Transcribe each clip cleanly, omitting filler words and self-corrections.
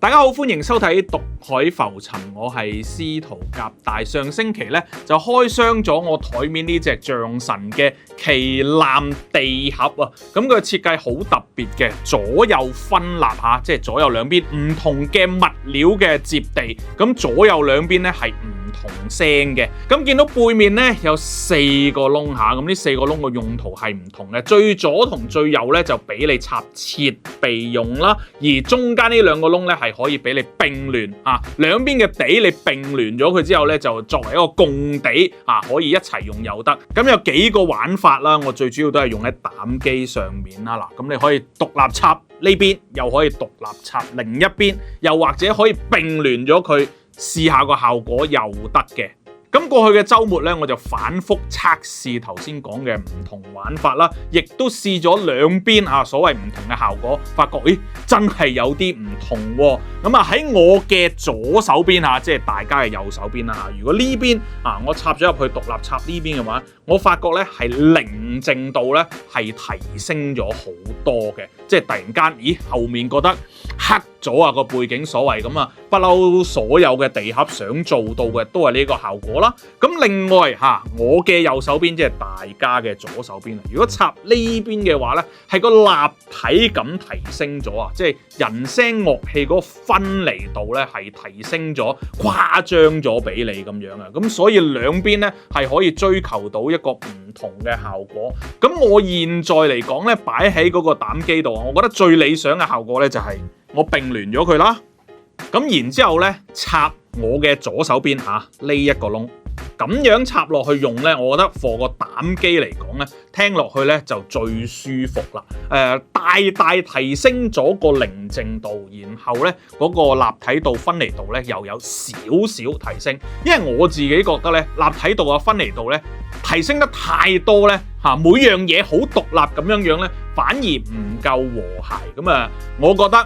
大家好，歡迎收睇《獨海浮沉》，我係司徒夾帶。上星期咧就開箱咗我台面呢隻象神嘅旗艦地盒啊，咁佢嘅設計好特別嘅，左右分立吓，即係左右兩邊唔同嘅物料嘅接地，咁左右兩邊咧係唔同聲嘅。咁見到背面咧有4個窿吓，咁呢4個窿嘅用途係唔同嘅，最左同最右咧就俾你插設備用啦，而中間呢2個窿咧係可以俾你並聯啊，兩邊嘅地你並聯咗佢之後咧，就作為一個共地啊，可以一齊用又得。咁有幾個玩法啦，我最主要都係用喺膽機上面啦。嗱，咁你可以獨立插呢邊，又可以獨立插另一邊，又或者可以並聯咗佢，試下個效果又得嘅。咁過去嘅週末咧，我就反覆測試頭先講嘅唔同玩法啦，亦都試咗兩邊啊所謂唔同嘅效果，發覺真係有啲唔同喎。咁啊喺我嘅左手邊嚇，即係大家嘅右手邊啦嚇。如果呢邊啊我插咗入去獨立插呢邊嘅話，我發覺咧係寧靜度咧係提升咗好多嘅，即係突然間後面覺得黑咗啊個背景所謂咁啊，不嬲所有嘅地盒想做到嘅都係呢個效果啦。咁另外我嘅右手邊即係大家嘅左手邊，如果插呢邊嘅話咧，係個立體感提升咗啊，即係人聲樂器嗰個分離度咧係提升咗，誇張咗俾你咁樣啊。咁所以兩邊咧係可以追求到一個唔同嘅效果。咁我現在嚟講咧，擺喺嗰個膽機度，我覺得最理想嘅效果咧就係我並聯咗佢啦。咁然之後咧插我嘅左手邊呢一個窿，咁樣插落去用咧，我覺得貨個膽機嚟講咧，聽落去咧就最舒服啦。大大提升咗個寧靜度，然後咧嗰個立體度、分離度咧又有少少提升。因為我自己覺得咧，立體度啊、分離度咧提升得太多咧每樣嘢好獨立咁樣咧，反而唔夠和諧。咁啊，我覺得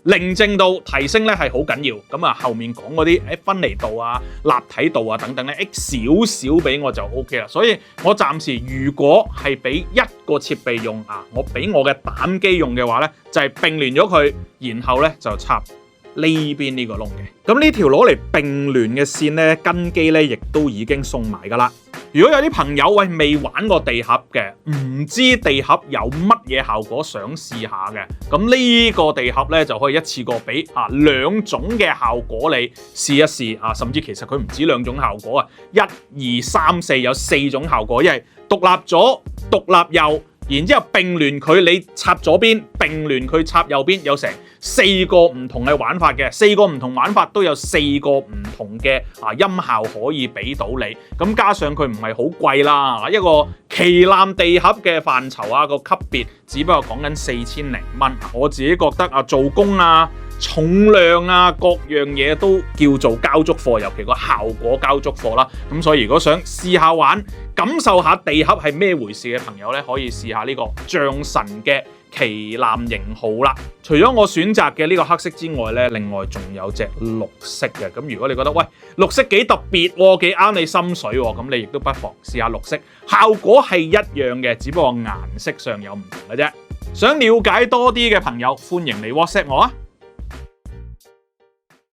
寧靜度提升咧係好緊要。咁啊，後面講嗰啲分離度啊、立體度啊等等咧，少少俾我就 OK 啦。所以我暫時如果係俾一個設備用我俾我嘅膽機用嘅話咧，就係並聯咗佢，然後咧就插呢邊呢個窿嘅。咁呢條攞嚟並聯嘅線咧，跟機咧亦都已經送埋噶啦。如果有啲朋友未玩過地盒嘅，唔知地盒有乜嘢效果想試下嘅，咁呢個地盒咧就可以一次過俾2種嘅效果你試一試甚至其實佢唔止2種效果啊，1、2、3、4有4種效果，因為獨立左、獨立右，然之後並聯佢，你插左邊，並聯佢插右邊，有成4個唔同嘅玩法嘅，4個唔同玩法都有4個唔同嘅音效可以俾到你。咁加上佢唔係好貴啦，一個旗艦地盒嘅範疇個級別，只不過講緊4000零蚊。我自己覺得做工重量各樣嘢都叫做交足貨，尤其個效果交足貨啦。咁所以如果想試下玩，感受下地盒係咩回事嘅朋友咧，可以試下呢個象神嘅旗艦型號啦。除咗我選擇嘅呢個黑色之外咧，另外仲有隻綠色嘅。咁如果你覺得綠色幾特別喎，幾啱你心水喎，咁你亦都不妨試下綠色，效果係一樣嘅，只不過顏色上有唔同嘅啫。想了解多啲嘅朋友，歡迎你 WhatsApp 我啊！